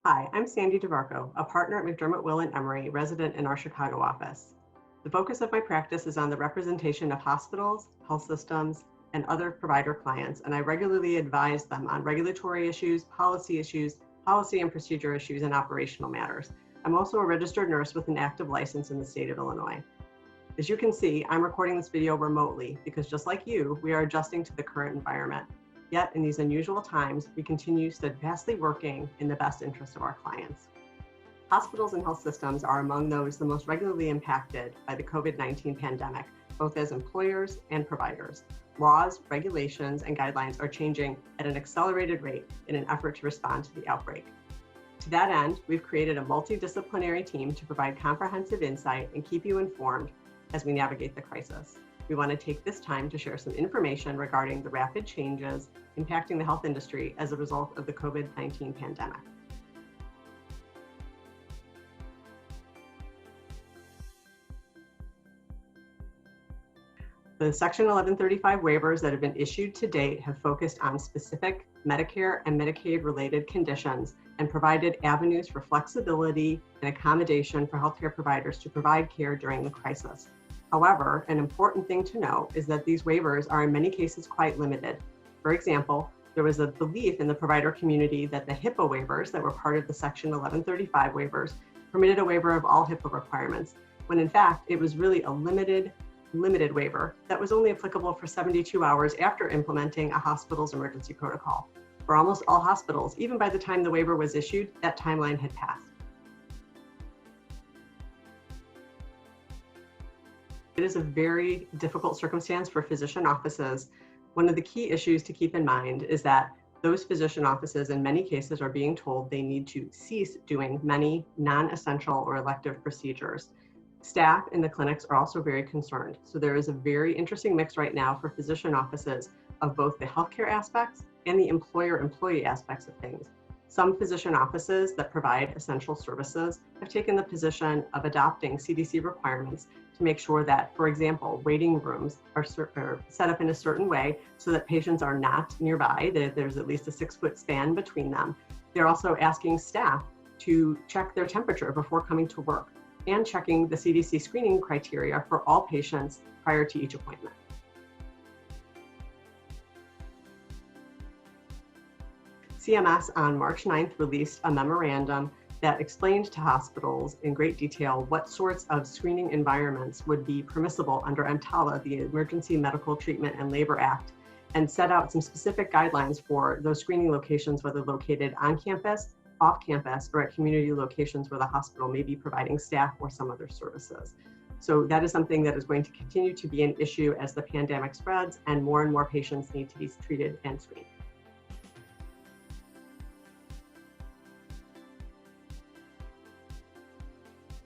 Hi, I'm Sandy DiVarco, a partner at McDermott Will & Emery, resident in our Chicago office. The focus of my practice is on the representation of hospitals, health systems, and other provider clients, and I regularly advise them on regulatory issues, policy and procedure issues, and operational matters. I'm also a registered nurse with an active license in the state of Illinois. As you can see, I'm recording this video remotely because just like you, we are adjusting to the current environment. Yet in these unusual times, we continue steadfastly working in the best interest of our clients. Hospitals and health systems are among those the most regularly impacted by the COVID-19 pandemic, both as employers and providers. Laws, regulations, and guidelines are changing at an accelerated rate in an effort to respond to the outbreak. To that end, we've created a multidisciplinary team to provide comprehensive insight and keep you informed as we navigate the crisis. We want to take this time to share some information regarding the rapid changes impacting the health industry as a result of the COVID-19 pandemic. The Section 1135 waivers that have been issued to date have focused on specific Medicare and Medicaid related conditions and provided avenues for flexibility and accommodation for healthcare providers to provide care during the crisis. However, an important thing to know is that these waivers are in many cases quite limited. For example, there was a belief in the provider community that the HIPAA waivers that were part of the Section 1135 waivers permitted a waiver of all HIPAA requirements, when in fact, it was really a limited waiver that was only applicable for 72 hours after implementing a hospital's emergency protocol. For almost all hospitals, even by the time the waiver was issued, that timeline had passed. It is a very difficult circumstance for physician offices. One of the key issues to keep in mind is that those physician offices in many cases are being told they need to cease doing many non-essential or elective procedures. Staff in the clinics are also very concerned. So there is a very interesting mix right now for physician offices of both the healthcare aspects and the employer-employee aspects of things. Some physician offices that provide essential services have taken the position of adopting CDC requirements to make sure that, for example, waiting rooms are set up in a certain way so that patients are not nearby, that there's at least a 6-foot span between them. They're also asking staff to check their temperature before coming to work and checking the CDC screening criteria for all patients prior to each appointment. CMS on March 9th released a memorandum that explained to hospitals in great detail what sorts of screening environments would be permissible under EMTALA, the Emergency Medical Treatment and Labor Act, and set out some specific guidelines for those screening locations, whether located on campus, off campus, or at community locations where the hospital may be providing staff or some other services. So that is something that is going to continue to be an issue as the pandemic spreads and more patients need to be treated and screened.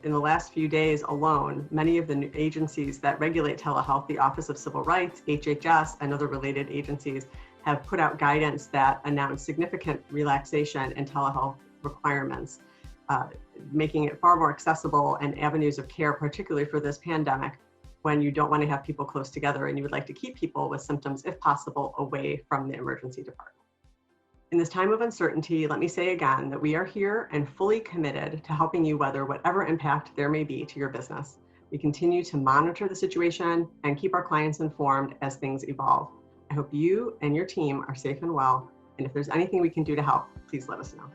In the last few days alone, many of the agencies that regulate telehealth, the Office of Civil Rights, HHS, and other related agencies have put out guidance that announce significant relaxation in telehealth requirements, making it far more accessible and avenues of care, particularly for this pandemic, when you don't want to have people close together and you would like to keep people with symptoms, if possible, away from the emergency department. In this time of uncertainty, let me say again that we are here and fully committed to helping you weather whatever impact there may be to your business. We continue to monitor the situation and keep our clients informed as things evolve. I hope you and your team are safe and well, and if there's anything we can do to help, please let us know.